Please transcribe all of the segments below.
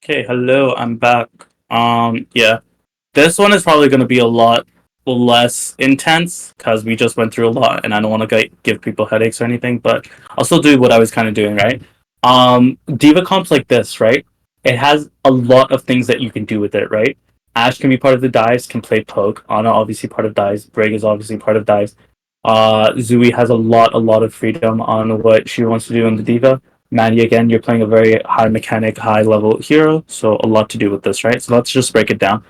Okay, hello, I'm back. Yeah, this one is probably going to be a lot less intense because we just went through a lot, and I don't want to give people headaches or anything. But I'll still do what I was kind of doing, right? Diva comps like this, right? It has a lot of things that you can do with it, right? Ash can be part of the dives, can play poke. Ana obviously part of dives. Brig is obviously part of dives. Zui has a lot of freedom on what she wants to do in the diva. Maddie, again, you're playing a very high mechanic, high level hero, so a lot to do with this, right? So let's just break it down.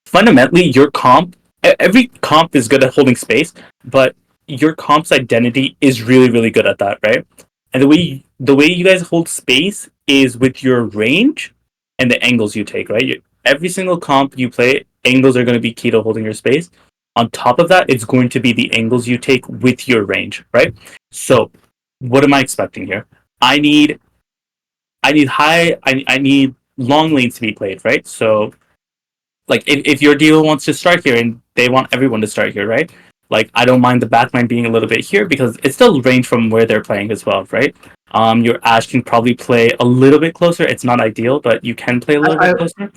Fundamentally, your comp, every comp is good at holding space, but your comp's identity is really, really good at that, right? And the way you guys hold space is with your range and the angles you take, right? Every single comp you play, angles are going to be key to holding your space. On top of that, it's going to be the angles you take with your range, right? So, what am I expecting here? I need I need long lanes to be played, right? So like if your deal wants to start here and they want everyone to start here, right? Like I don't mind the backline being a little bit here because it's still range from where they're playing as well, right? Your Ash can probably play a little bit closer. It's not ideal, but you can play a little bit closer.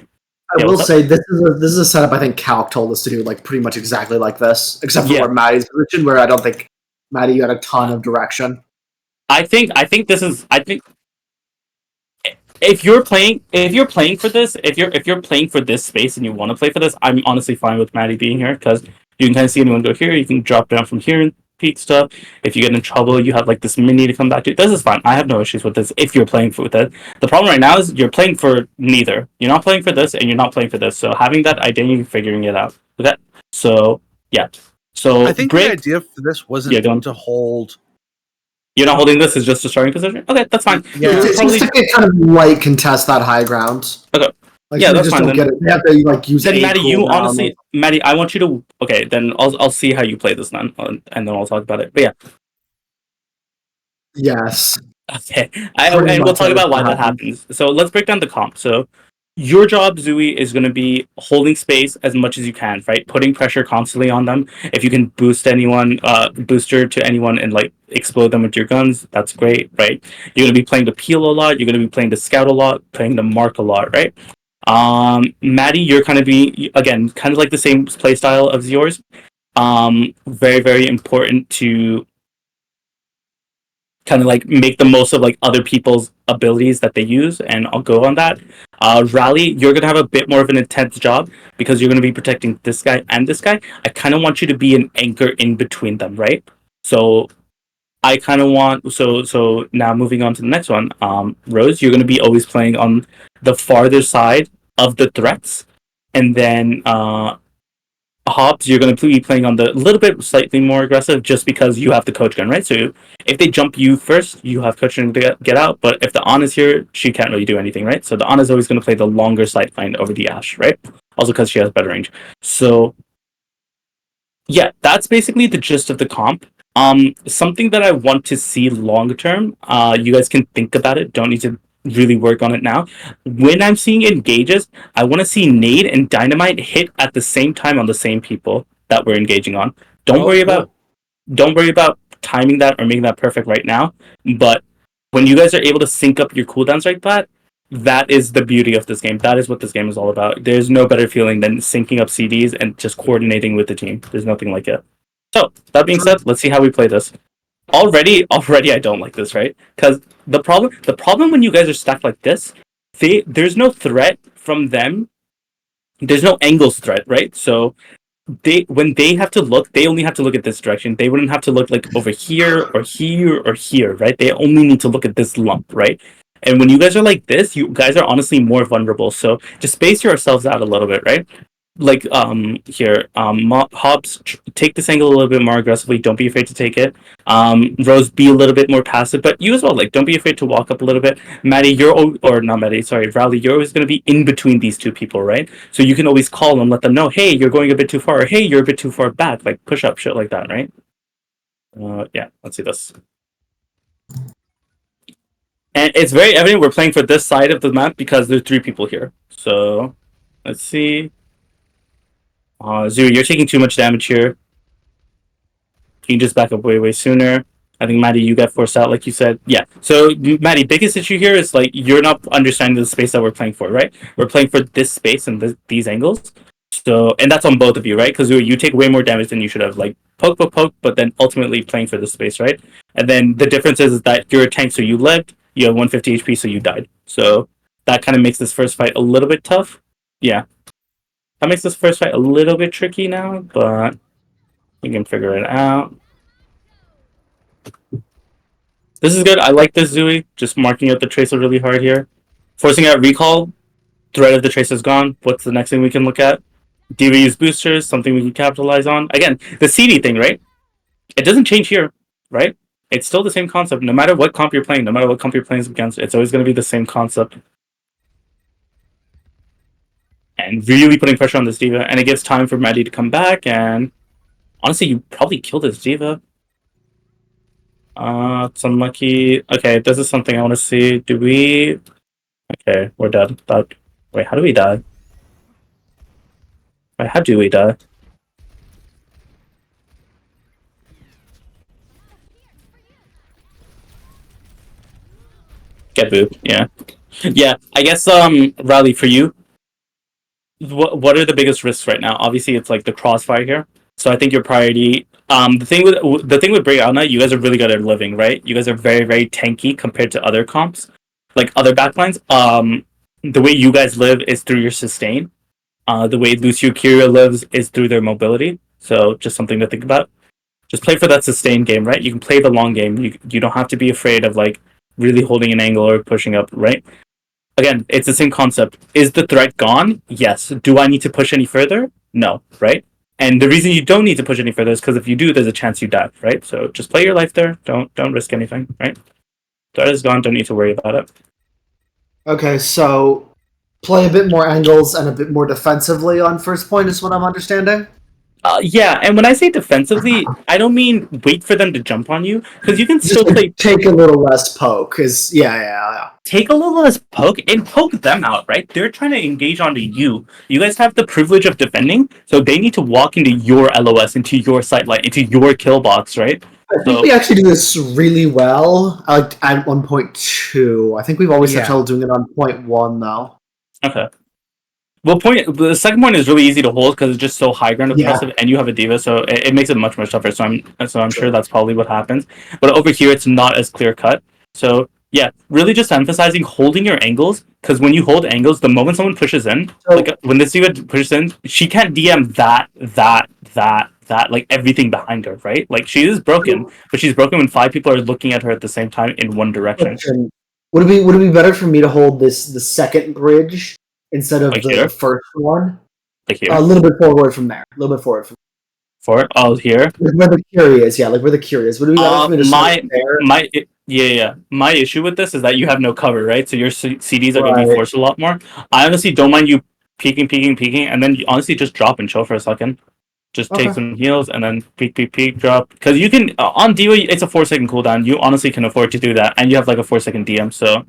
I will say this is a setup I think Calc told us to do like pretty much exactly like this, except for where Maddie's position, where I don't think Maddie you had a ton of direction. I think if you're playing for this, if you're playing for this space and you want to play for this, I'm honestly fine with Maddie being here because you can kind of see anyone go here. You can drop down from here and peek stuff. If you get in trouble, you have like this mini to come back to. This is fine. I have no issues with this. If you're playing with it, the problem right now is you're playing for neither. You're not playing for this, and you're not playing for this. So having that identity, figuring it out. Okay. So yeah. So I think the idea for this wasn't to hold. You're not holding this as just a starting position? Okay, that's fine. Yeah, it's probably kind of light contest that high ground. Okay. Like, yeah, that's fine. Don't get it. They have to like use. Then Maddie, you honestly, Maddie, I want you to. Okay, then I'll see how you play this then, and then I'll talk about it. But yeah. Yes. Okay, and we'll talk about why that happens. So let's break down the comp. So your job, Zui, is going to be holding space as much as you can, right? Putting pressure constantly on them. If you can booster to anyone and like explode them with your guns, that's great, right? You're going to be playing the peel a lot. You're going to be playing the scout a lot, playing the mark a lot, right? Maddie, you're kind of again, kind of like the same play style as yours. Very, very important to kind of like make the most of like other people's abilities that they use, and I'll go on that. Rally, you're gonna have a bit more of an intense job because you're gonna be protecting this guy and this guy. I kind of want you to be an anchor in between them, right? So I kind of want so now moving on to the next one. Rose, you're gonna be always playing on the farther side of the threats, and then Hobbs, you're going to be playing on the little bit slightly more aggressive just because you have the coach gun, right? So if they jump you first, you have coach gun to get out. But if the Ana's here, she can't really do anything, right? So the Ana's always going to play the longer sight line over the Ash, right? Also because she has better range. So yeah, that's basically the gist of the comp. Something that I want to see long term. You guys can think about it. Don't need to really work on it now. When I'm seeing engages, I want to see Nade and Dynamite hit at the same time on the same people that we're engaging on. Don't worry about timing that or making that perfect right now. But when you guys are able to sync up your cooldowns like that, that is the beauty of this game. That is what this game is all about. There's no better feeling than syncing up CDs and just coordinating with the team. There's nothing like it. So that being said, let's see how we play this. Already, I don't like this, right? Because the problem when you guys are stacked like this, there's no threat from them. There's no angles threat, right? So when they have to look, they only have to look at this direction. They wouldn't have to look like over here or here or here, right? They only need to look at this lump, right? And when you guys are like this, you guys are honestly more vulnerable. So just space yourselves out a little bit, right? Like here, Hobbs, take this angle a little bit more aggressively. Don't be afraid to take it. Rose, be a little bit more passive, but you as well. Like, don't be afraid to walk up a little bit. Maddie, or not Maddie, sorry, Rally, you're always going to be in between these two people, right? So you can always call them, let them know, hey, you're going a bit too far, or hey, you're a bit too far back. Like push up, shit like that, right? Yeah, let's see this. And it's very evident we're playing for this side of the map because there's 3 people here. So let's see. Zuri, you're taking too much damage here. You can just back up way sooner. I think, Maddie, you got forced out, like you said. Yeah. So, Maddie, biggest issue here is like you're not understanding the space that we're playing for, right? We're playing for this space and these angles. So, and that's on both of you, right? Because you take way more damage than you should have. Like poke, poke, poke, but then ultimately playing for this space, right? And then the difference is that you're a tank, so you lived. You have 150 HP, so you died. So that kind of makes this first fight a little bit tough. Yeah, that makes this first fight a little bit tricky now, but we can figure it out. This is good. I like this Zooey. Just marking out the tracer really hard here. Forcing out recall. Threat of the tracer's gone. What's the next thing we can look at? D.Va use boosters, something we can capitalize on. Again, the CD thing, right? It doesn't change here, right? It's still the same concept. No matter what comp you're playing, no matter what comp you're playing against, it's always going to be the same concept. And really putting pressure on this D.Va. And it gives time for Maddie to come back. And honestly, you probably killed this D.Va. It's unlucky. Okay, this is something I want to see. Do we... Okay, we're dead. Wait, how do we die? Wait, how do we die? Get booped, yeah. Yeah, I guess, Riley, for you, what are the biggest risks right now? Obviously, it's like the crossfire here. So I think your priority... the thing with Breakout Knight, you guys are really good at living, right? You guys are very, very tanky compared to other comps, like other backlines. The way you guys live is through your sustain. The way Lucio Kyria lives is through their mobility. So just something to think about. Just play for that sustained game, right? You can play the long game. You don't have to be afraid of like really holding an angle or pushing up, right? Again, it's the same concept. Is the threat gone? Yes. Do I need to push any further? No, right? And the reason you don't need to push any further is because if you do, there's a chance you die, right? So just play your life there. Don't risk anything, right? Threat is gone. Don't need to worry about it. Okay, so play a bit more angles and a bit more defensively on first point is what I'm understanding. Yeah, and when I say defensively, I don't mean wait for them to jump on you, because you can Just still play. Take a little less poke, because yeah. Take a little less poke and poke them out, right? They're trying to engage onto you. You guys have the privilege of defending, so they need to walk into your LOS, into your sightline, into your kill box, right? I think we actually do this really well at 1.2. I think we've always had trouble doing it on 0.1, though. Okay. Well, the second point is really easy to hold because it's just so high ground oppressive, and you have a D.Va, so it makes it much tougher. So I'm sure that's probably what happens. But over here, it's not as clear cut. So yeah, really just emphasizing holding your angles, because when you hold angles, the moment someone pushes in, like when this D.Va pushes in, she can't DM that like everything behind her, right? Like she is broken, but she's broken when 5 people are looking at her at the same time in one direction. Would it be better for me to hold the second bridge instead of the first one? Like here? A little bit forward from there. A little bit forward from there. Forward? Oh, here? Like where the Curie is, yeah. Like where the Curie is. Would it be better for me to start there? My issue with this is that you have no cover, right? So your CDs are going to be forced a lot more. I honestly don't mind you peeking, and then you honestly just drop and chill for a second. Just take some heals and then peek, drop. Because you can, on D.Va, it's a 4-second cooldown. You honestly can afford to do that. And you have like a 4-second DM, so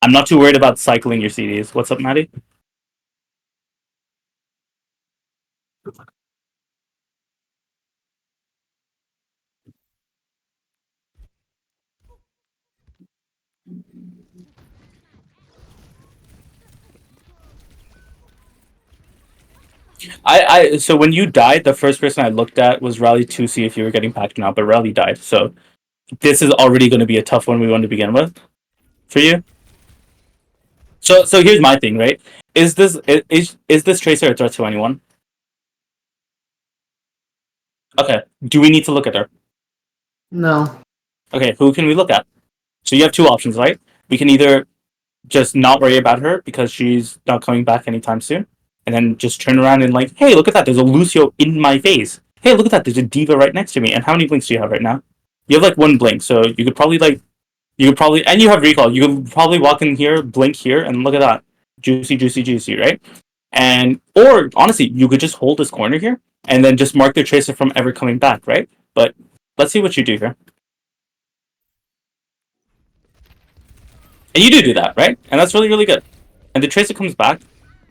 I'm not too worried about cycling your CDs. What's up, Maddie? So when you died, the first person I looked at was Rally to see if you were getting packed or not, but Rally died. So this is already going to be a tough one we want to begin with for you. So here's my thing, right? Is this Tracer a threat to anyone? Okay. Do we need to look at her? No. Okay, who can we look at? So you have 2 options, right? We can either just not worry about her because she's not coming back anytime soon, and then just turn around and like, hey, look at that, there's a Lucio in my face. Hey, look at that, there's a D.Va right next to me. And how many blinks do you have right now? You have like 1 blink, so you could probably and you have recall. You could probably walk in here, blink here, and look at that. Juicy, right? And, or honestly, you could just hold this corner here and then just mark their tracer from ever coming back, right? But let's see what you do here. And you do that, right? And that's really, really good. And the tracer comes back,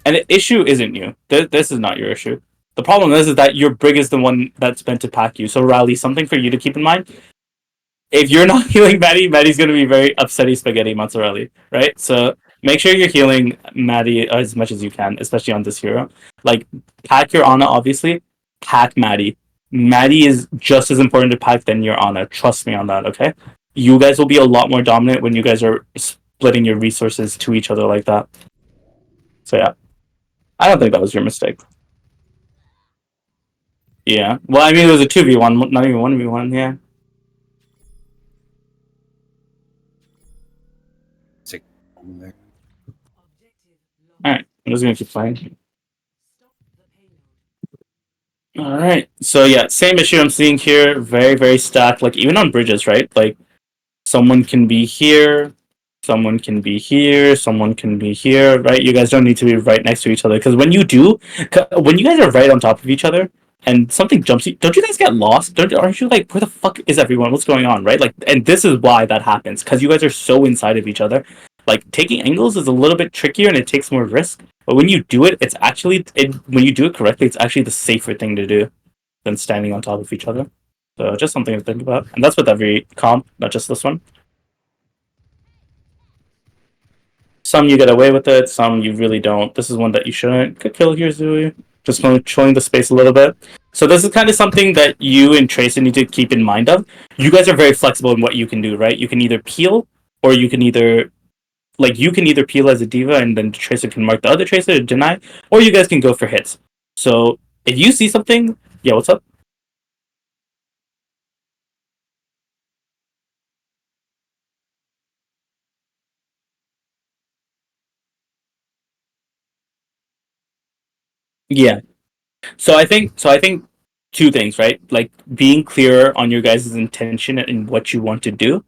and the issue isn't you. This is not your issue. The problem is that your Brig is the one that's meant to pack you. So, Riley, something for you to keep in mind. if you're not healing Maddie, Maddie's gonna be very upsetty spaghetti mozzarella, right? So make sure you're healing Maddie as much as you can, especially on this hero. Like, pack your Ana, obviously. Pack Maddie. Maddie is just as important to pack than your Ana. Trust me on that, okay? You guys will be a lot more dominant when you guys are splitting your resources to each other like that. So yeah. I don't think that was your mistake. Yeah. Well, I mean, it was a 2v1, not even 1v1, yeah. Alright, I'm just gonna keep playing. Alright, so yeah, same issue I'm seeing here. Very, very stacked. Like, even on bridges, right? Like, someone can be here, someone can be here, someone can be here, right? You guys don't need to be right next to each other, because when you do, when you guys are right on top of each other, and something jumps you, don't you guys get lost? Aren't you like, where the fuck is everyone? What's going on, right? Like, and this is why that happens, because you guys are so inside of each other. Like, taking angles is a little bit trickier and it takes more risk, but when you do it, it's actually, when you do it correctly, it's actually the safer thing to do than standing on top of each other. So just something to think about, and that's with every comp, not just this one. Some you get away with it, some you really don't. This is one that you shouldn't. Good kill here, Zui. Just controlling the space a little bit. So this is kind of something that you and Tracer need to keep in mind of. You guys are very flexible in what you can do, right? You can either peel, or you can either peel as a diva and then Tracer can mark the other Tracer to deny, or you guys can go for hits. So if you see something, yeah, what's up? Yeah. So I think two things, right? Like, being clear on your guys' intention and what you want to do.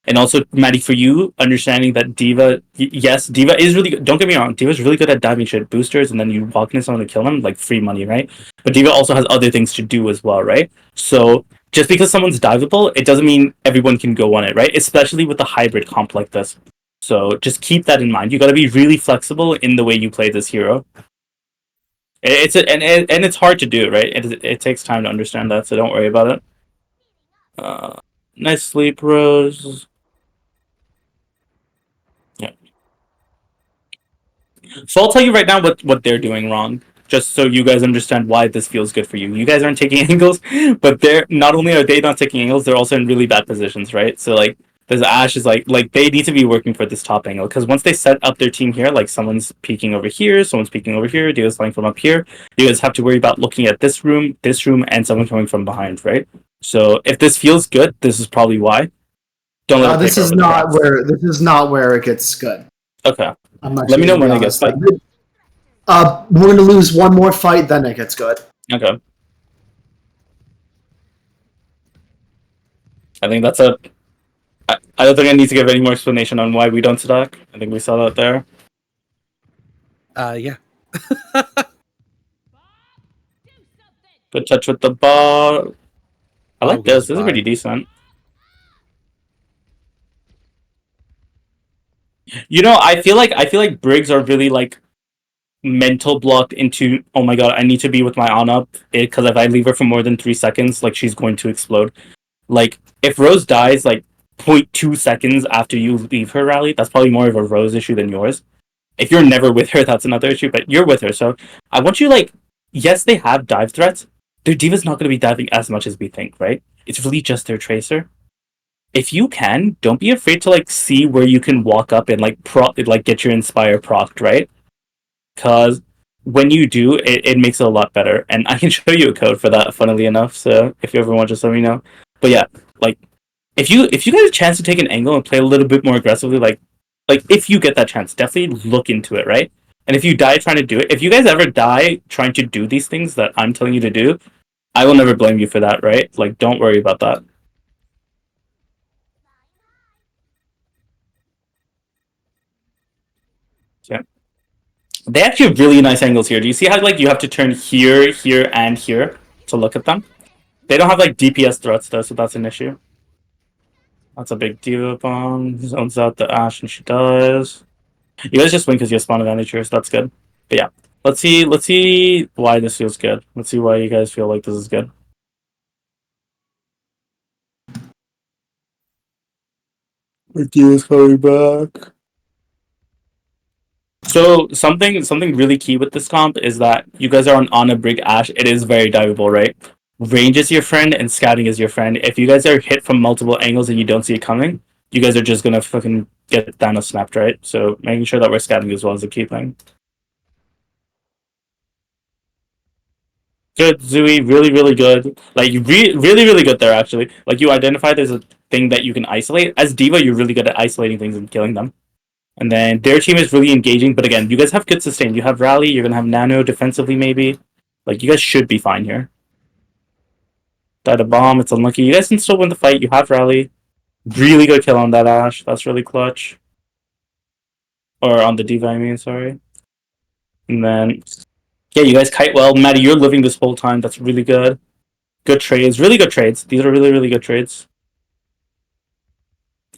And also, Maddie, for you, understanding that Diva, yes, Diva is really good. Don't get me wrong, Diva is really good at diving shit boosters, and then you walk into someone to kill them, like free money, right? But Diva also has other things to do as well, right? So just because someone's diveable, it doesn't mean everyone can go on it, right? Especially with a hybrid comp like this. So just keep that in mind. You got to be really flexible in the way you play this hero. And it's hard to do, right? It takes time to understand that, so don't worry about it. Nice sleep, Rose. Yeah. So I'll tell you right now what they're doing wrong, just so you guys understand why this feels good for you. You guys aren't taking angles, but they're not only are they not taking angles, they're also in really bad positions, right? So like, this Ash is like they need to be working for this top angle, because once they set up their team here, like someone's peeking over here, someone's peeking over here, Dio's flying from up here, you guys have to worry about looking at this room, and someone coming from behind, right? So if this feels good, this is probably why. Don't let this is not where it gets good. Okay. Let me know when it gets good. We're gonna lose one more fight, then it gets good. Okay. I think that's a. I don't think I need to give any more explanation on why we don't stack. I think we saw that there. Yeah. Good touch with the ball. I like this. This is pretty decent. You know, I feel like Briggs are really like mental blocked into, oh my god, I need to be with my Ana, because if I leave her for more than 3 seconds, like, she's going to explode. Like, if Rose dies like 0.2 seconds after you leave her rally, that's probably more of a Rose issue than yours. If you're never with her, that's another issue, but you're with her, so I want you, like, yes, they have dive threats. Their Diva's not going to be diving as much as we think, right? It's really just their Tracer. If you can, don't be afraid to, like, see where you can walk up and, like, get your Inspire procced, right? Because when you do, it makes it a lot better. And I can show you a code for that, funnily enough, so if you ever want, just let me know. But yeah, like, if you get a chance to take an angle and play a little bit more aggressively, like if you get that chance, definitely look into it, right? And if you die trying to do it, if you guys ever die trying to do these things that I'm telling you to do, I will never blame you for that, right? Like, don't worry about that. Yeah. They actually have really nice angles here. Do you see how, like, you have to turn here, here, and here to look at them? They don't have, like, DPS threats, though, so that's an issue. That's a big Diva bomb. Zones out the Ash and she dies. You guys just win because you have spawn advantage here, so that's good. But yeah, let's see why this feels good. Let's see why you guys feel like this is good. Idea's coming back. So something really key with this comp is that you guys are on a brig Ash. It is very diveable, right? Range is your friend and scouting is your friend. If you guys are hit from multiple angles and you don't see it coming, you guys are just gonna fucking get Thanos snapped, right? So making sure that we're scouting as well is a key thing. Good, Zooey, really good. Like really good there actually. Like you identified there's a thing that you can isolate. As D.Va, you're really good at isolating things and killing them. And then their team is really engaging, but again, you guys have good sustain. You have Rally, you're gonna have Nano defensively maybe. Like you guys should be fine here. Died a bomb, it's unlucky. You guys can still win the fight. You have Rally. Really good kill on that Ash. That's really clutch. Or on the D.Va, I mean, sorry. And then yeah, you guys kite well. Maddie, you're living this whole time. That's really good. Good trades. Really good trades. These are really good trades.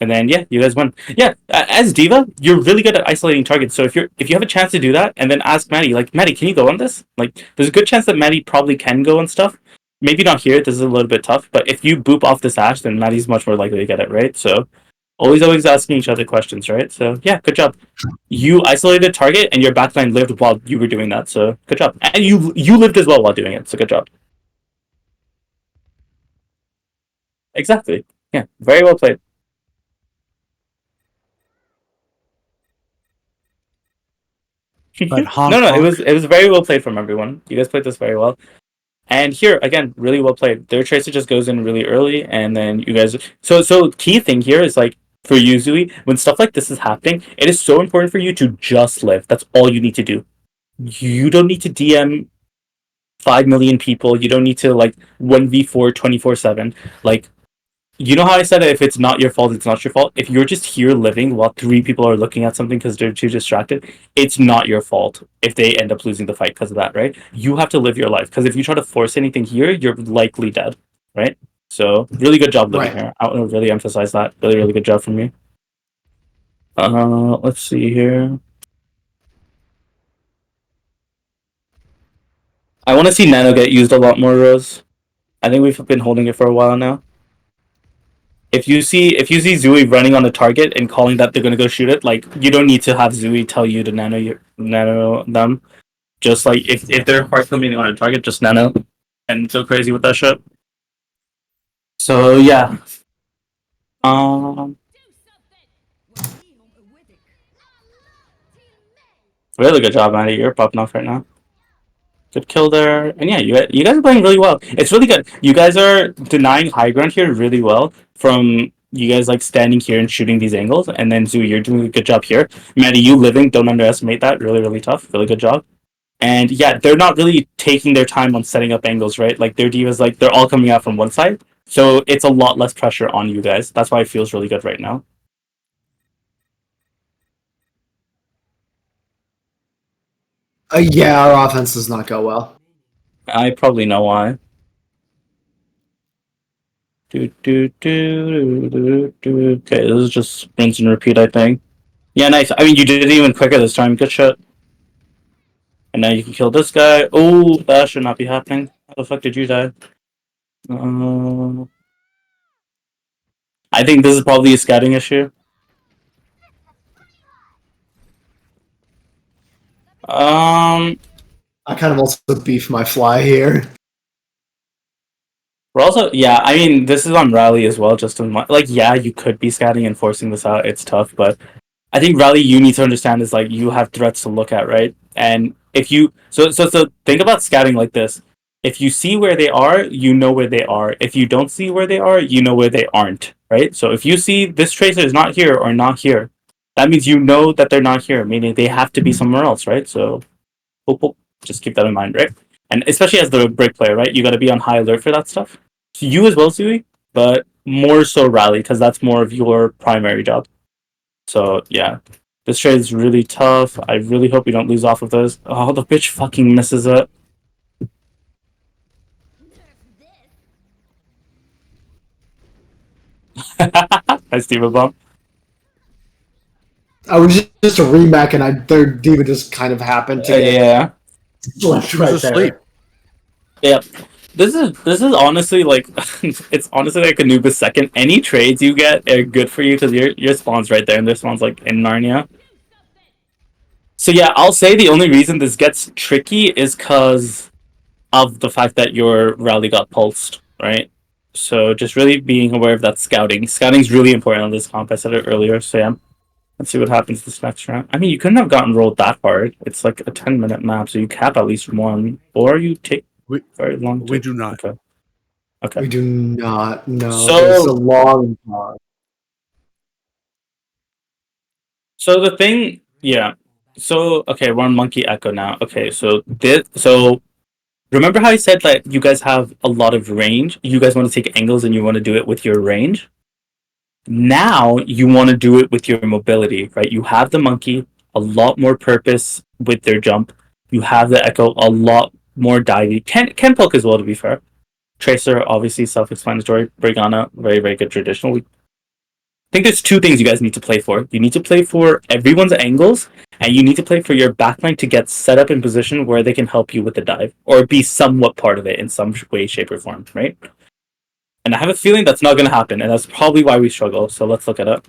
And then yeah, you guys won. Yeah, as D.Va, you're really good at isolating targets. So if you have a chance to do that, and then ask Maddie, like Maddie, can you go on this? Like, there's a good chance that Maddie probably can go on stuff. Maybe not here. This is a little bit tough. But if you boop off this Ash, then Maddie's much more likely to get it, right? So always asking each other questions, right? So yeah, good job. You isolated a target, and your backline lived while you were doing that. So good job. And you lived as well while doing it. So good job. Exactly. Yeah, very well played. But no, it was very well played from everyone. You guys played this very well. And here again, really well played. Their tracer just goes in really early, and then you guys. So key thing here is like for you, Zooey, when stuff like this is happening, it is so important for you to just live. That's all you need to do. You don't need to DM 5 million people. You don't need to like 1v4 24/7. Like you know how I said if it's not your fault, it's not your fault. If you're just here living while 3 people are looking at something because they're too distracted, it's not your fault if they end up losing the fight because of that, right? You have to live your life because if you try to force anything here, you're likely dead, right? So really good job living here. I want to really emphasize that. Really good job from me. Let's see here. I want to see Nano get used a lot more, Rose. I think we've been holding it for a while now. If you see Zooey running on a target and calling that they're gonna go shoot it, like you don't need to have Zooey tell you to nano them. Just like if they're hard coming on a target, just nano and go crazy with that shit. So yeah. Really good job, Maddie. You're popping off right now. Good kill there. And yeah, you guys are playing really well. It's really good. You guys are denying high ground here really well from you guys like standing here and shooting these angles. And then Zoo, you're doing a good job here. Maddie, you living, don't underestimate that. Really tough. Really good job. And yeah, they're not really taking their time on setting up angles, right? Like their divas, like they're all coming out from one side. So it's a lot less pressure on you guys. That's why it feels really good right now. Yeah, our offense does not go well. I probably know why. Okay, this is just rinse and repeat, I think. Yeah, nice. I mean, you did it even quicker this time. Good shot. And now you can kill this guy. Oh, that should not be happening. How the fuck did you die? I think this is probably a scouting issue. I kind of also beef my fly here. We're also, yeah, I mean, this is on Rally as well, just like, yeah, you could be scouting and forcing this out. It's tough, but I think Rally, you need to understand is like you have threats to look at, right? And if you, so think about scouting like this. If you see where they are, you know where they are. If you don't see where they are, you know where they aren't, right? So if you see this tracer is not here or not here, that means you know that they're not here, meaning they have to be somewhere else, right? So just keep that in mind, right? And especially as the break player, right? You got to be on high alert for that stuff. So you as well, Zooey, but more so Rally because that's more of your primary job. So yeah, this trade is really tough. I really hope we don't lose off of this. Oh, the bitch fucking misses it. Nice D.Va bump. I was just a remake, and their D.Va just kind of happened to get yeah left right there. Yep. This is honestly like it's honestly like Anubis second. Any trades you get are good for you because your spawn's right there and their spawn's like in Narnia. So yeah, I'll say the only reason this gets tricky is because of the fact that your rally got pulsed, right? So just really being aware of that scouting. Scouting's really important on this comp. I said it earlier, so yeah. Let's see what happens this next round. I mean, you couldn't have gotten rolled that hard. It's like a 10-minute map, so you cap at least one, or you take very long. We do not. Okay. Okay. We do not. No, So- it's a long pause. So the thing, yeah. So okay, we're on Monkey Echo now. Okay, so remember how I said that you guys have a lot of range? You guys want to take angles and you want to do it with your range? Now you want to do it with your mobility, right? You have the monkey, a lot more purpose with their jump. You have the echo, a lot more divey. Can poke as well, to be fair. Tracer, obviously self-explanatory. Brigana, very, very good traditional. I think there's two things you guys need to play for. You need to play for everyone's angles, and you need to play for your backline to get set up in position where they can help you with the dive, or be somewhat part of it in some way, shape, or form, right? And I have a feeling that's not going to happen, and that's probably why we struggle. So let's look at it.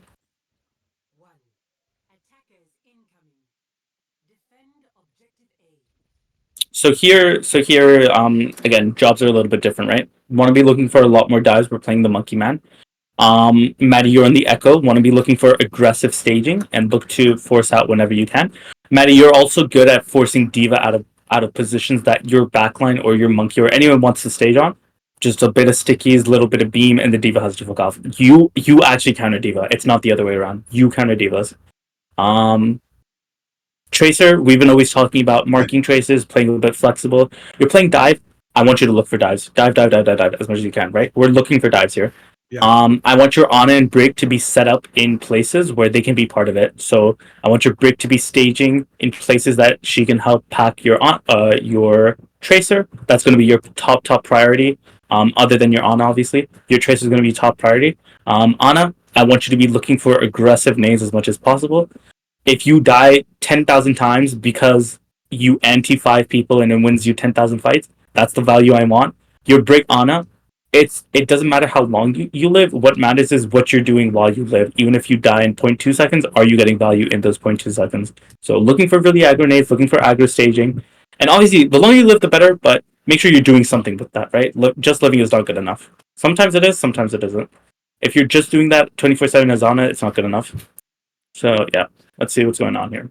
So here, again, jobs are a little bit different, right? Want to be looking for a lot more dives. We're playing the Monkey Man. Maddie, you're on the Echo. Want to be looking for aggressive staging and look to force out whenever you can. Maddie, you're also good at forcing Diva out of positions that your backline or your Monkey or anyone wants to stage on. Just a bit of stickies, little bit of beam, and the Diva has to fuck off. You actually counter Diva. It's not the other way around. You counter Divas. Tracer, we've been always talking about marking traces, playing a little bit flexible. You're playing dive. I want you to look for dives. Dive as much as you can, right? We're looking for dives here. Yeah. I want your Ana and Brig to be set up in places where they can be part of it. So I want your Brig to be staging in places that she can help pack your Tracer. That's going to be your top priority. Other than your Ana, obviously, your Tracer is going to be top priority. Ana, I want you to be looking for aggressive nades as much as possible. If you die 10,000 times because you anti 5 people and it wins you 10,000 fights, that's the value I want. Your Brig Ana, it doesn't matter how long you live. What matters is what you're doing while you live. Even if you die in 0.2 seconds, are you getting value in those 0.2 seconds? So looking for really aggro nades, looking for aggro staging. And obviously, the longer you live, the better, but make sure you're doing something with that, right? Just living is not good enough. Sometimes it is, sometimes it isn't. If you're just doing that 24/7 as Ana, it's not good enough. So, yeah, let's see what's going on here.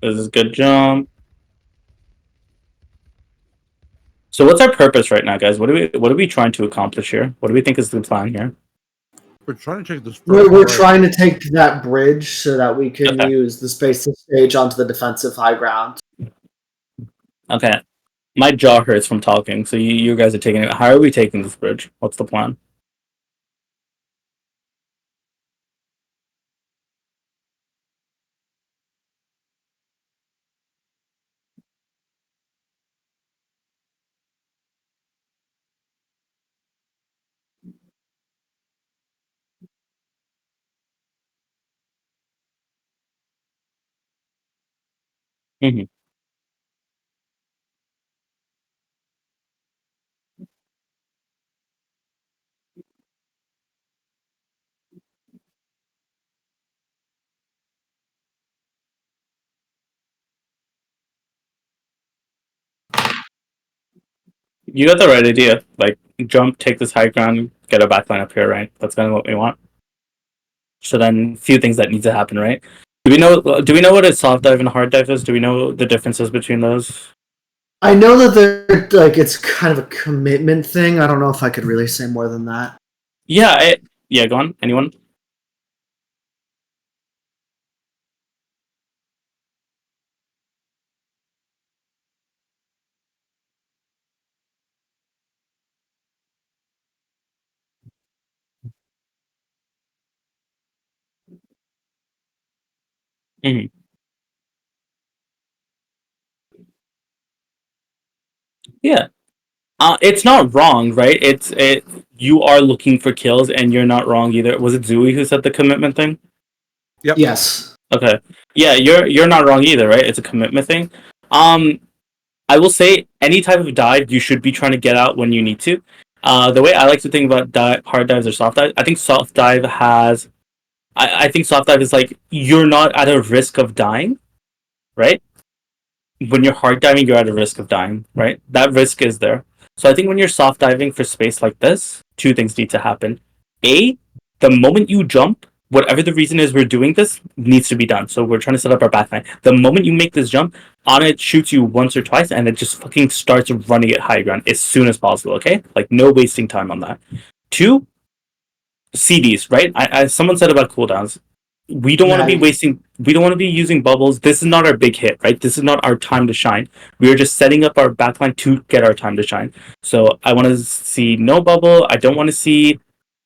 This is a good jump. So what's our purpose right now, guys? What are we trying to accomplish here? What do we think is the plan here? We're trying to take this. We're trying to take that bridge so that we can use the space to stage onto the defensive high ground. Okay. My jaw hurts from talking, so you guys are taking it. How are we taking this bridge? What's the plan? Mm-hmm. You got the right idea. Like, jump, take this high ground, get a backline up here, right? That's kind of what we want. So then, few things that need to happen, right? Do we know what a soft dive and a hard dive is? Do we know the differences between those? I know that they're like it's kind of a commitment thing. I don't know if I could really say more than that. Yeah, go on. Anyone? Mm-hmm. Yeah. It's not wrong, right? You are looking for kills, and you're not wrong either. Was it Zooey who said the commitment thing? Yep. Yes. Okay. Yeah, you're not wrong either, right? It's a commitment thing. I will say any type of dive you should be trying to get out when you need to. The way I like to think about hard dives or soft dives, I think soft dive has. I think soft dive is like you're not at a risk of dying, right? When you're hard diving, you're at a risk of dying, right? That risk is there. So I think when you're soft diving for space like this, two things need to happen. A, the moment you jump, whatever the reason is we're doing this needs to be done. So we're trying to set up our backline. The moment you make this jump, on it shoots you once or twice, and it just fucking starts running at high ground as soon as possible. Okay, like no wasting time on that. Two, CDs, right? Someone said about cooldowns. We don't want to be wasting. We don't want to be using bubbles. This is not our big hit, right? This is not our time to shine. We are just setting up our backline to get our time to shine. So I want to see no bubble. I don't want to see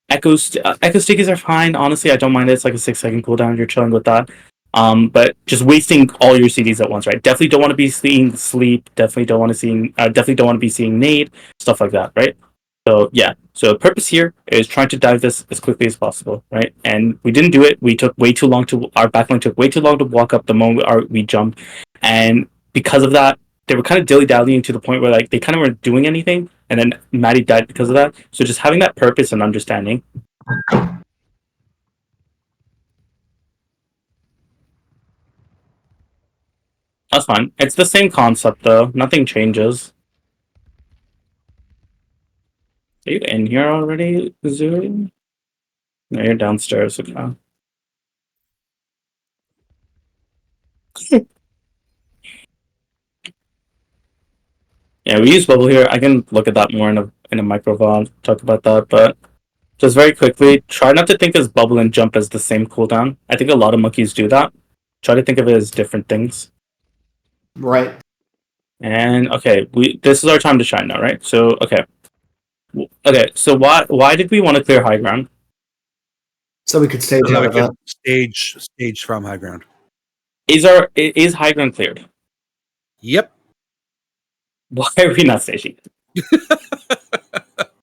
echo stickies are fine. Honestly, I don't mind it. It's like a 6-second cooldown. You're chilling with that. But just wasting all your CDs at once, right? Definitely don't want to be seeing sleep. Definitely don't want to see. Definitely don't want to be seeing nade stuff like that, right? So yeah. So the purpose here is trying to dive this as quickly as possible, right? And we didn't do it. We took way too long to our backline took way too long to walk up the moment we jumped, and because of that, they were kind of dilly dallying to the point where like they kind of weren't doing anything, and then Maddie died because of that. So just having that purpose and understanding. That's fine. It's the same concept though. Nothing changes. Are you in here already, Zoom? No, you're downstairs. Okay. Yeah, we use bubble here. I can look at that more in a micro VOD, talk about that, but just very quickly, try not to think as bubble and jump as the same cooldown. I think a lot of monkeys do that. Try to think of it as different things. Right. And okay, this is our time to shine now, right? So okay. So why did we want to clear high ground? So we could stage So out we of that. can stage from high ground. Is high ground cleared? Yep. Why are we not staging?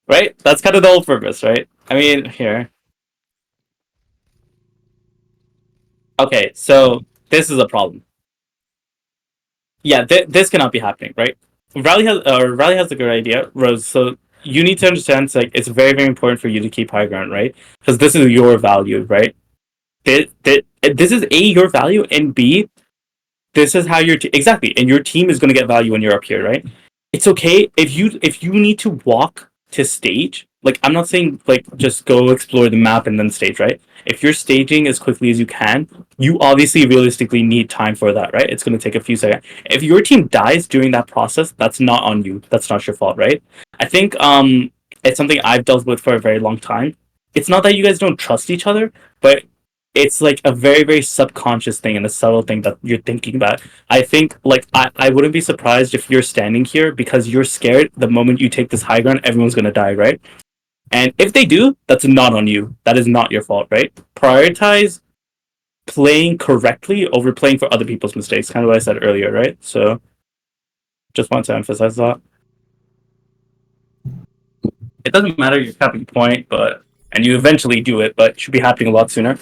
Right? That's kind of the whole purpose, right? I mean, here. Okay, so this is a problem. Yeah, this cannot be happening, right? Rally has a good idea, Rose. So you need to understand, it's very very important for you to keep high ground, right? Because this is your value, right? This is A, your value, and B, this is how exactly, and your team is going to get value when you're up here, right? It's okay if you need to walk to stage. Like, I'm not saying like just go explore the map and then stage, right? If you're staging as quickly as you can, you obviously realistically need time for that, right? It's going to take a few seconds. If your team dies during that process, that's not on you. That's not your fault, right? I think it's something I've dealt with for a very long time. It's not that you guys don't trust each other, but it's like a very very subconscious thing and a subtle thing that you're thinking about. I think like I wouldn't be surprised if you're standing here because you're scared the moment you take this high ground everyone's gonna die, right? And if they do, that's not on you. That is not your fault, right? Prioritize playing correctly over playing for other people's mistakes, kind of what I said earlier, right? So just want to emphasize that. It doesn't matter your capping point, but and you eventually do it, but it should be happening a lot sooner.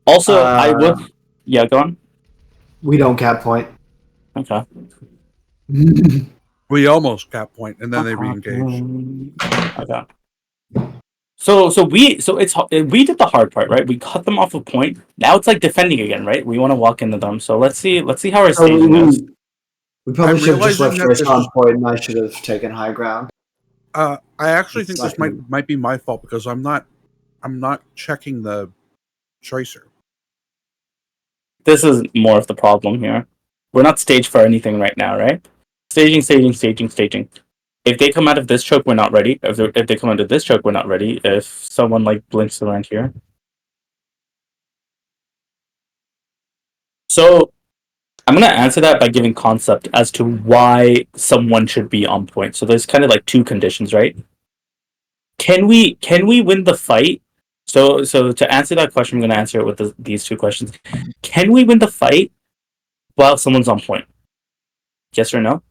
Also, I would. Yeah, go on. We don't cap point. Okay. We almost cap point, and then they re-engaged. Okay. So we did the hard part, right? We cut them off a point. Now it's like defending again, right? We want to walk into them. So let's see how our staging is. We probably I'm should have just left realizing that first on point, and I should have taken high ground. I actually think this Second. might be my fault because I'm not checking the tracer. This is more of the problem here. We're not staged for anything right now, right? Staging. If they come out of this choke, we're not ready. If they come out of this choke, we're not ready. If someone like blinks around here. So I'm gonna answer that by giving concept as to why someone should be on point. So there's kind of like two conditions, right? Can we win the fight? So to answer that question, I'm gonna answer it with these two questions. Can we win the fight while someone's on point? Yes or no?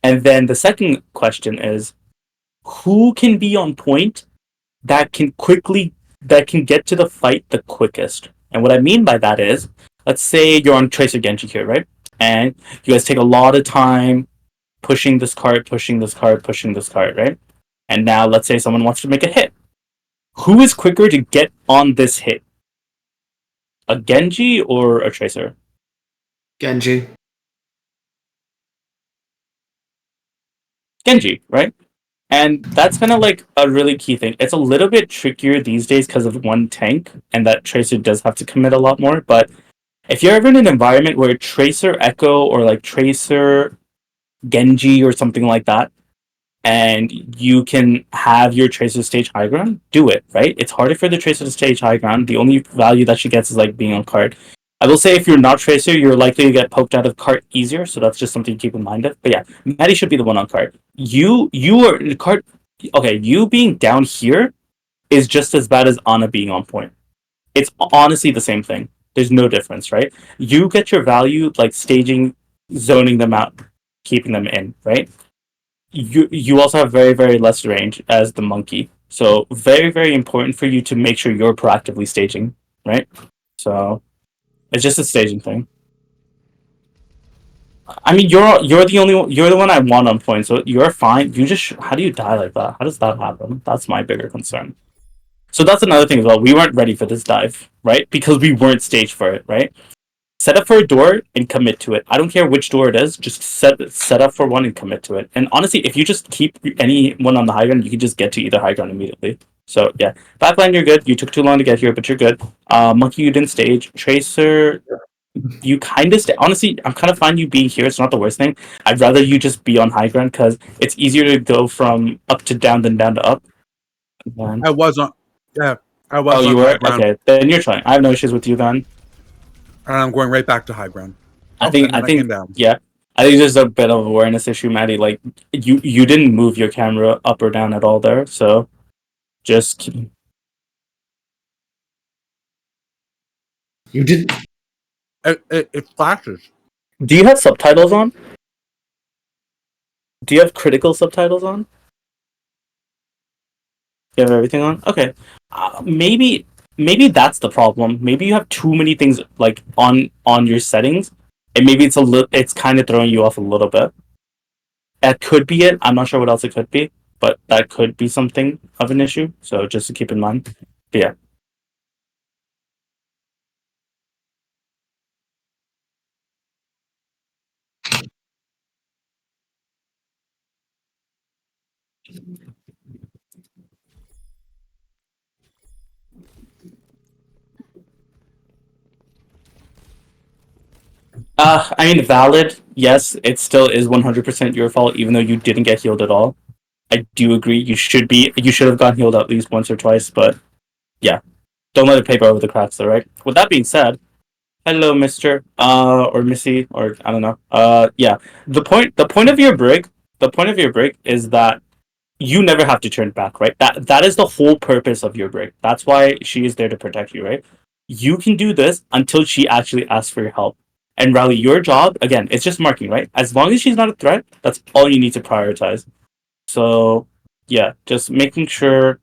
And then the second question is, who can be on point that can get to the fight the quickest? And what I mean by that is, let's say you're on Tracer Genji here, right? And you guys take a lot of time pushing this card, pushing this card, pushing this card, right? And now let's say someone wants to make a hit. Who is quicker to get on this hit? A Genji or a Tracer? Genji. Genji, right? And that's kind of like a really key thing. It's a little bit trickier these days because of one tank, and that Tracer does have to commit a lot more. But if you're ever in an environment where Tracer Echo or like Tracer Genji or something like that, and you can have your Tracer stage high ground, do it, right? It's harder for the Tracer to stage high ground. The only value that she gets is like being on card. I will say if you're not Tracer, you're likely to get poked out of cart easier, so that's just something to keep in mind of. But yeah, Maddie should be the one on card. You are card. Okay, you being down here is just as bad as Ana being on point. It's honestly the same thing. There's no difference, right? You get your value like staging, zoning them out, keeping them in, right? You also have very very less range as the monkey, so very very important for you to make sure you're proactively staging, right? So it's just a staging thing. I mean, you're the one I want on point, so you're fine. You just how do you die like that? How does that happen? That's my bigger concern. So that's another thing as well. We weren't ready for this dive, right? Because we weren't staged for it, right? Set up for a door and commit to it. I don't care which door it is. Just set up for one and commit to it. And honestly, if you just keep anyone on the high ground, you can just get to either high ground immediately. So yeah, backline you're good. You took too long to get here, but you're good. Monkey you didn't stage. Tracer, you kind of honestly, I'm kind of fine you being here. It's not the worst thing. I'd rather you just be on high ground because it's easier to go from up to down than down to up. And I was on. Yeah, I was. oh, on you high were ground, okay. Then you're trying. I have no issues with you then. and I'm going right back to high ground. I think I came down. yeah. I think there's a bit of awareness issue, Maddie. Like you didn't move your camera up or down at all there, so just You did. It flashes. do you have subtitles on? Do you have critical subtitles on? You have everything on? Okay. Maybe that's the problem. Maybe you have too many things like on your settings, and maybe it's kind of throwing you off a little bit. That could be it. I'm not sure what else it could be, but that could be something of an issue. So just to keep in mind. But yeah. I mean, valid. Yes, it still is 100% your fault, even though you didn't get healed at all. I do agree. You should have gotten healed at least once or twice, but yeah, don't let it paper over the cracks, though, right? With that being said, hello, Mister, or Missy, or I don't know. Yeah. The point of your break is that you never have to turn back, right? That is the whole purpose of your break. That's why she is there to protect you, right? You can do this until she actually asks for your help. And Riley, your job again, it's just marking, right? As long as she's not a threat, that's all you need to prioritize. So yeah, just making sure.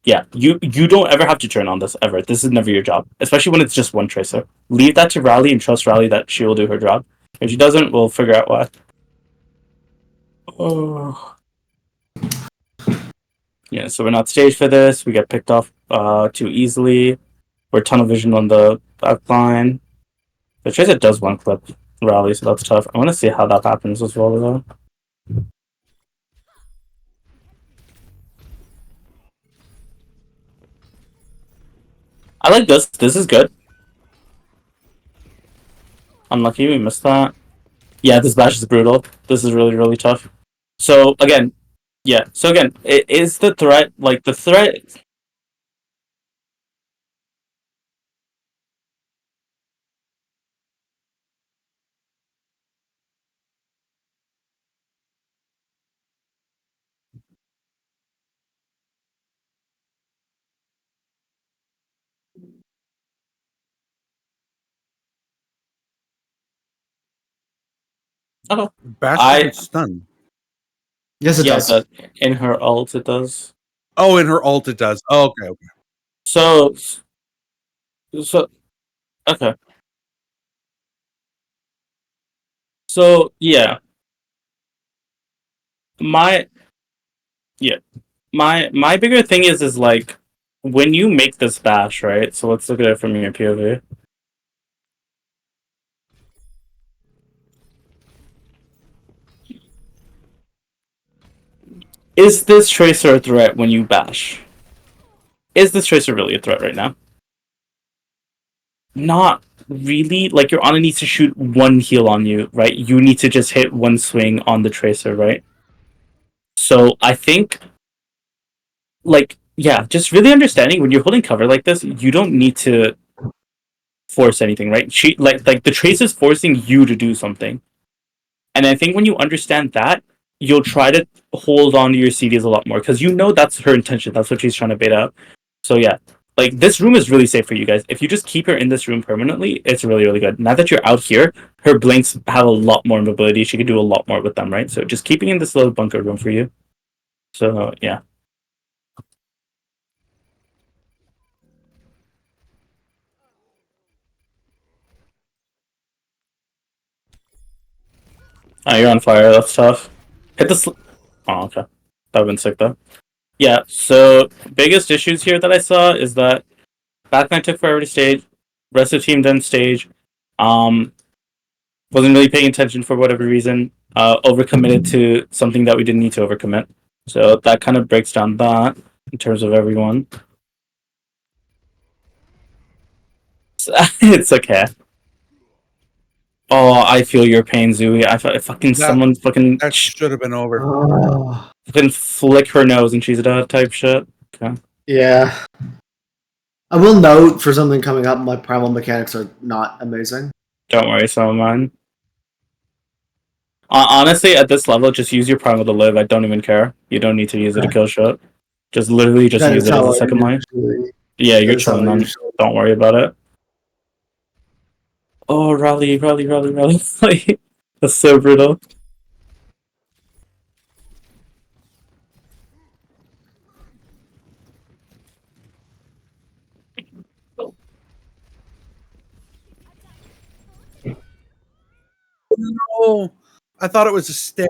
Yeah, you don't ever have to turn on this ever. This is never your job, especially when it's just one tracer. Leave that to Riley and trust Riley that she will do her job. If she doesn't, we'll figure out why. Oh. Yeah, so we're not staged for this. We get picked off too easily. We're tunnel vision on the back line. The tracer does one clip Riley, so that's tough. I want to see how that happens as well, though. I like this. This is good. Unlucky we missed that. Yeah, this bash is brutal. This is really, really tough. So again, yeah. So again, is the threat like the threat? Oh, Bash I doesn't stun. Yes, it yeah. does. The, in her ult, it does. Oh, in her ult it does. Oh, okay, okay. So so okay. So yeah. my my bigger thing is like when you make this bash, right? So let's look at it from your POV. Is this tracer a threat when you bash? Is this tracer really a threat right now? Not really. Like your Ana needs to shoot one heal on you, right? You need to just hit one swing on the tracer, right? So I think, like, yeah, just really understanding when you're holding cover like this, you don't need to force anything, right? She like the trace is forcing you to do something, and I think when you understand that, you'll try to hold on to your CDs a lot more because you know that's her intention. That's what she's trying to bait out. So yeah, like this room is really safe for you guys. If you just keep her in this room permanently, it's really really good. Now that you're out here, her blinks have a lot more mobility. She can do a lot more with them, right? So just keeping in this little bunker room for you. So yeah. Oh, you're on fire. That's tough. Hit the. Oh, okay. That would've been sick though. Yeah. So biggest issues here that I saw is that backline took forever to stage. Rest of the team didn't stage. Um, wasn't really paying attention for whatever reason. Overcommitted to something that we didn't need to overcommit. So that kind of breaks down that in terms of everyone. So, it's okay. Oh, I feel your pain, Zooey. Someone fucking That should have been over. Oh, fucking flick her nose and she's dead type shit. Okay. yeah. I will note for something coming up, my primal mechanics are not amazing. Don't worry, some of mine. Honestly, at this level, just use your primal to live. I don't even care. You don't need to use it to kill shit. Just literally just That use is it as how a I second line. usually- Yeah, you're that is how chilling I on. usually- Don't worry about it. Oh, rally. That's so brutal. Oh, I thought it was a stick.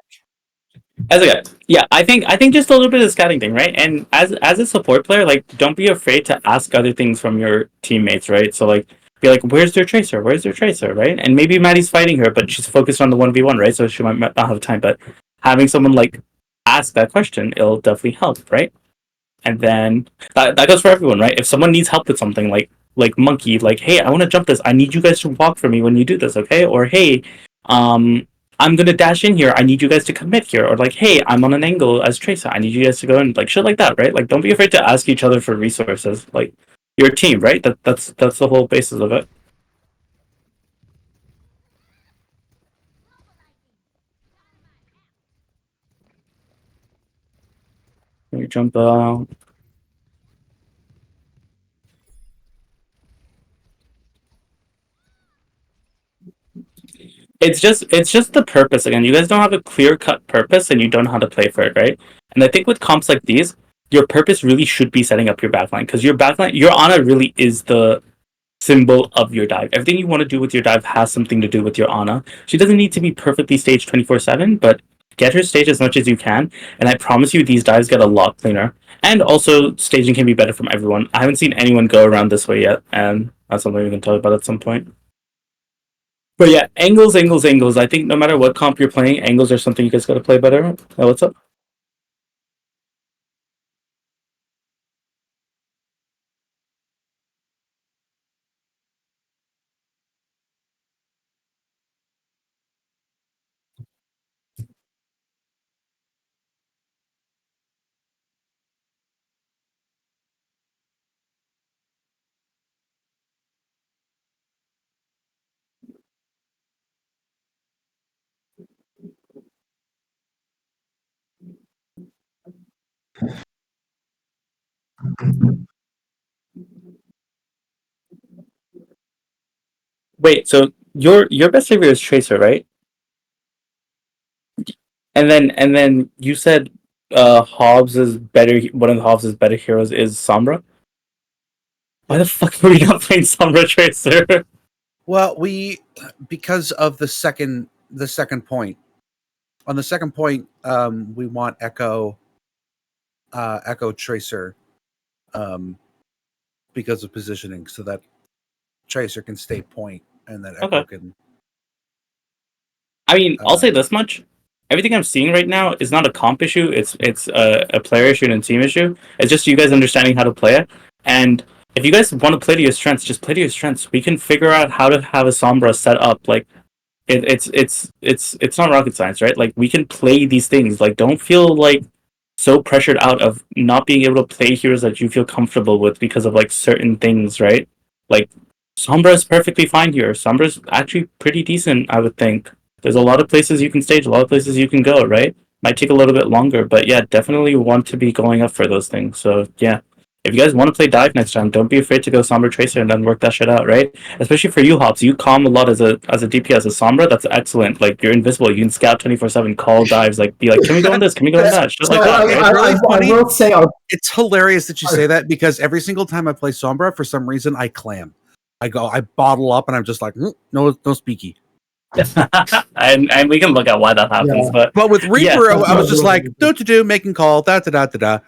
As a guy, yeah, I think just a little bit of scouting thing, right? And as a support player, like don't be afraid to ask other things from your teammates, right? So like be like, where's their tracer? Where's their tracer, right? And maybe Maddie's fighting her, but she's focused on the 1v1, right? So she might not have time. But having someone like ask that question, it'll definitely help, right? And then that goes for everyone, right? If someone needs help with something, like Monkey, like, hey, I want to jump this. I need you guys to walk for me when you do this, okay? Or hey, I'm gonna dash in here. I need you guys to commit here. Or like, hey, I'm on an angle as Tracer. I need you guys to go and like shit like that, right? Like, don't be afraid to ask each other for resources. Like, you're a team, right? That's the whole basis of it. You jump out. It's just the purpose again. You guys don't have a clear cut purpose and you don't know how to play for it, right? And I think with comps like these, your purpose really should be setting up your backline because your Ana really is the symbol of your dive. Everything you want to do with your dive has something to do with your Ana. She doesn't need to be perfectly staged 24/7, but get her staged as much as you can, and I promise you these dives get a lot cleaner. And also staging can be better from everyone. I haven't seen anyone go around this way yet, and that's something we can talk about at some point. But yeah, angles. I think no matter what comp you're playing, angles are something you guys gotta play better. What's up? Wait, so your best savior is Tracer, right? And then you said Hobbs is better. One of the Hobbs' better heroes is Sombra. Why the fuck are we not playing Sombra Tracer? Well, because of the second point. On the second point, we want Echo Tracer, because of positioning, so that Tracer can stay point, and that Echo can. I mean, I'll say this much: everything I'm seeing right now is not a comp issue. It's a player issue and a team issue. It's just you guys understanding how to play it. And if you guys want to play to your strengths, just play to your strengths. We can figure out how to have a Sombra set up. Like it's not rocket science, right? Like we can play these things. Like don't feel like so pressured out of not being able to play heroes that you feel comfortable with because of like certain things, right? Like Sombra is perfectly fine here. Sombra's actually pretty decent, I would think. There's a lot of places you can stage, a lot of places you can go, right? Might take a little bit longer, but yeah, definitely want to be going up for those things. So yeah, if you guys want to play dive next time, don't be afraid to go Sombra Tracer and then work that shit out, right? Especially for you, Hops. You calm a lot as a DPS. As Sombra, that's excellent. Like you're invisible. You can scout 24/7, call dives, like be like, can we go on this? Can we go on that? Shit like that. Right? I will say it's hilarious that you say that because every single time I play Sombra, for some reason I clam. I bottle up, and I'm just like, no speaky. and we can look at why that happens, Yeah. but with Reaper, I was just like, do making call, da. Yep.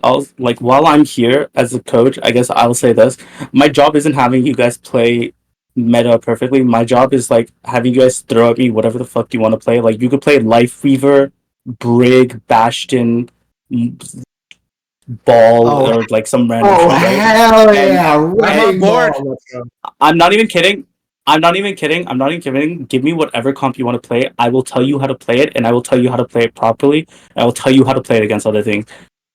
I'll like while I'm here as a coach, I guess I'll say this: my job isn't having you guys play meta perfectly. My job is like having you guys throw at me whatever the fuck you want to play. Like you could play Life Weaver, Brig, Bastion, Ball, or like some random. Hell yeah! I'm on board. I'm not even kidding. Give me whatever comp you want to play. I will tell you how to play it, and I will tell you how to play it properly. And I will tell you how to play it against other things.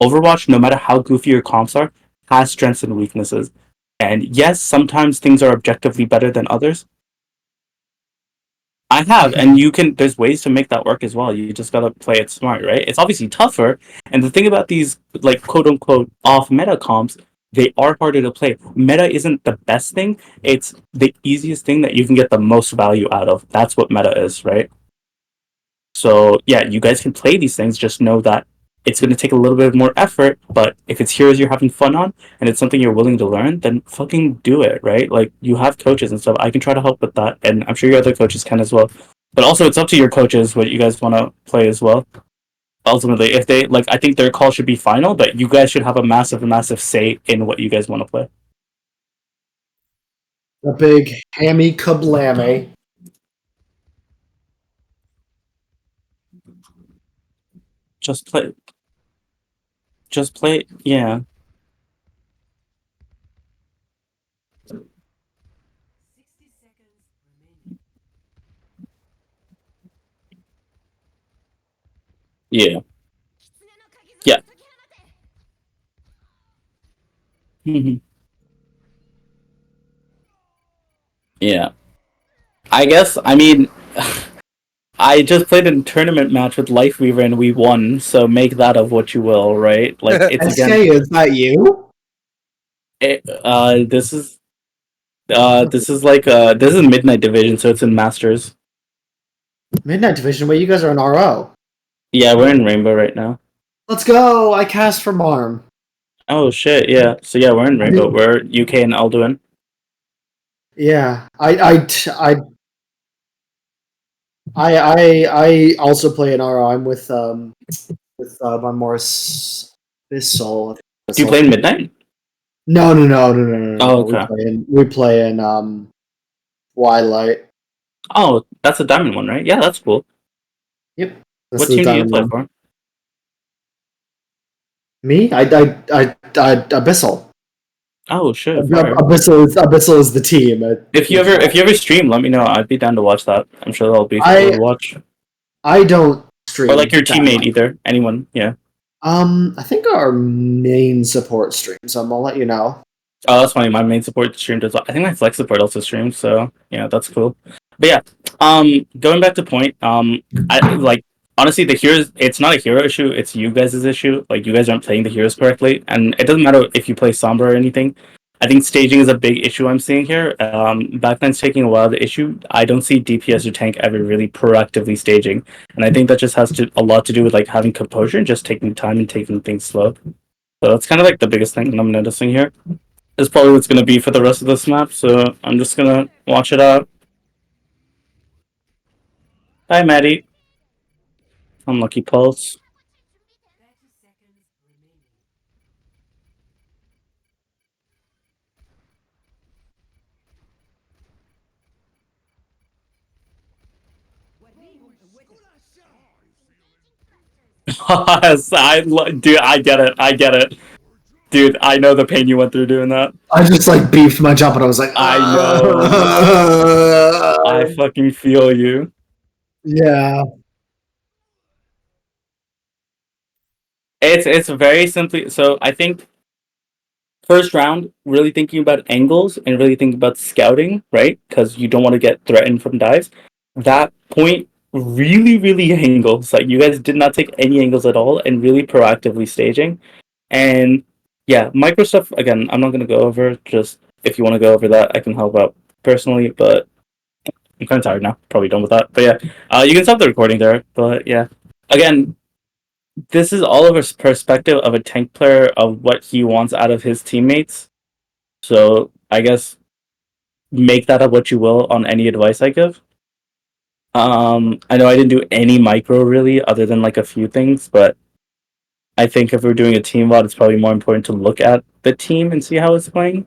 Overwatch, no matter how goofy your comps are, has strengths and weaknesses. And yes, sometimes things are objectively better than others. I have, and you can. There's ways to make that work as well. You just gotta play it smart, right? It's obviously tougher. And the thing about these, like quote unquote, off meta comps, they are harder to play. Meta isn't the best thing. It's the easiest thing that you can get the most value out of. That's what meta is, right? So yeah, you guys can play these things. Just know that it's going to take a little bit more effort. But if it's heroes you're having fun on and it's something you're willing to learn, then fucking do it, right? Like you have coaches and stuff. I can try to help with that, and I'm sure your other coaches can as well. But also, it's up to your coaches what you guys want to play as well. Ultimately, if they like, I think their call should be final, but you guys should have a massive say in what you guys want to play. A big hammy kablammy. Just play. Yeah. Yeah. Yeah. Yeah. I guess, I mean, I just played a tournament match with Life Weaver and we won, so make that of what you will, right? Like, it's SK, again. is that you? This is Midnight Division, so it's in Masters. Midnight Division, wait, you guys are in RO. Yeah, we're in Rainbow right now. Let's go! I cast for Marm. Oh shit, yeah. So yeah, we're in Rainbow. We're UK and Alduin. Yeah, I also play in RO. I'm with my Morris Bissell. Do you play in Midnight? No. Oh, okay. We play in Twilight. Oh, that's a diamond one, right? Yeah, that's cool. Yep. What team do you play for? Me? I Abyssal. Oh shit! Abyssal is the team. If you ever stream, let me know. I'd be down to watch that. I'm sure that'll be fun to watch. I don't stream. Or like your teammate either. Anyone, yeah. I think our main support streams. I'll let you know. Oh, that's funny. My main support streamed as well. I think my flex support also streams, so yeah, that's cool. But yeah, going back to point, I like honestly the heroes. It's not a hero issue. It's you guys' issue. Like you guys aren't playing the heroes correctly, and it doesn't matter if you play Sombra or anything. I think staging is a big issue I'm seeing here. Backline's taking a while to issue. I don't see DPS or tank ever really proactively staging, and I think that just has a lot to do with like having composure and just taking time and taking things slow. So that's kind of like the biggest thing I'm noticing here. is probably what's going to be for the rest of this map, so I'm just going to watch it out. Hi, Maddie. Unlucky pulse. Dude, I get it. I get it. Dude, I know the pain you went through doing that. I just like beefed my jump and I was like, I know. I fucking feel you. Yeah. It's very simply so I think first round, really thinking about angles and really thinking about scouting, right? Because you don't want to get threatened from dives. That point really, really angles. Like you guys did not take any angles at all and really proactively staging. And yeah, micro stuff again, I'm not gonna go over. Just if you want to go over that, I can help out personally, but I'm kinda tired now. Probably done with that. But yeah. You can stop the recording there. But yeah. Again, this is all of a perspective of a tank player of what he wants out of his teammates. So I guess make that up what you will on any advice I give. I know I didn't do any micro really, other than like a few things, but I think if we're doing a team VOD, it's probably more important to look at the team and see how it's playing.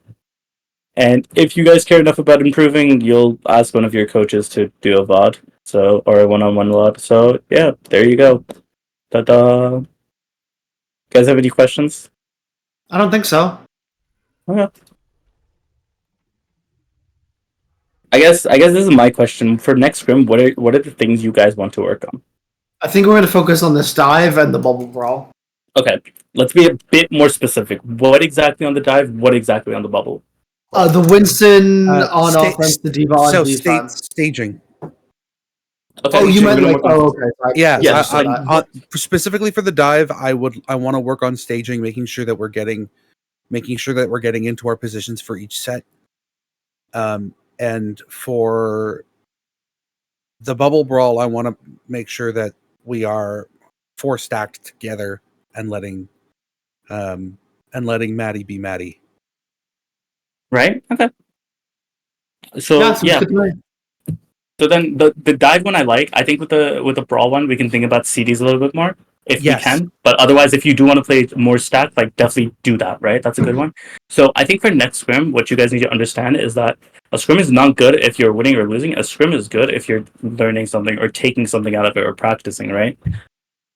And if you guys care enough about improving, you'll ask one of your coaches to do a VOD, so or a one-on-one VOD. So yeah, there you go. Ta-da! Guys have any questions? I don't think so. Okay. I guess this is my question for next scrim. What are the things you guys want to work on? I think we're going to focus on this dive and the bubble brawl. Okay, let's be a bit more specific. What exactly on the dive? What exactly on the bubble? The Winston on sta- offense, the Diva on So defense. staging. Okay, Oh, you so meant we're like, gonna work on- oh, okay. Yeah, Yeah, just like- specifically for the dive, I want to work on staging, making sure that we're getting into our positions for each set. And for the bubble brawl, I want to make sure that we are 4 stacked together and letting Maddie be Maddie. right. Okay. So Yeah, sounds yeah. good to me. So then the dive one I like. I think with the brawl one we can think about CDs a little bit more if Yes. we can. But otherwise, if you do want to play more stacked, like definitely do that. Right, that's a good one. So I think for next scrim, what you guys need to understand is that a scrim is not good if you're winning or losing. A scrim is good if you're learning something or taking something out of it or practicing. Right.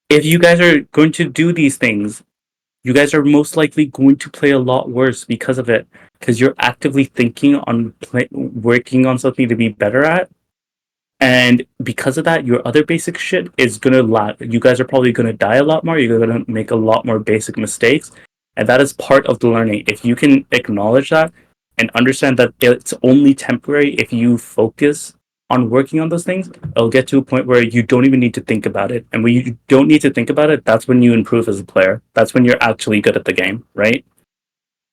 If you guys are going to do these things, you guys are most likely going to play a lot worse because of it. Because you're actively thinking on working on something to be better at. And because of that, your other basic shit is gonna lag. You guys are probably gonna die a lot more. You're gonna make a lot more basic mistakes. And that is part of the learning. If you can acknowledge that and understand that it's only temporary if you focus on working on those things, it'll get to a point where you don't even need to think about it. And when you don't need to think about it, that's when you improve as a player. That's when you're actually good at the game, right?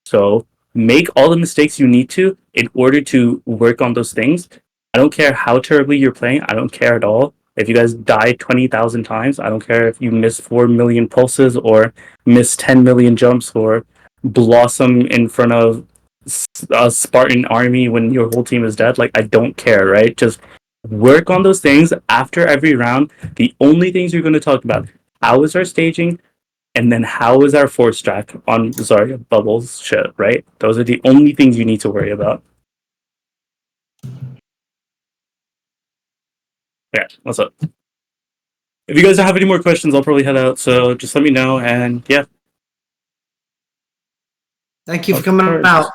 So make all the mistakes you need to in order to work on those things. I don't care how terribly you're playing. I don't care at all. If you guys die 20,000 times, I don't care if you miss 4 million pulses or miss 10 million jumps or blossom in front of a Spartan army when your whole team is dead. Like, I don't care, right? Just work on those things after every round. The only things you're going to talk about, how is our staging? And then how is our force track on Zarya bubbles shit, right? Those are the only things you need to worry about. Yeah, what's up? If you guys don't have any more questions, I'll probably head out. So just let me know, and yeah. Thank you for Of coming course. out.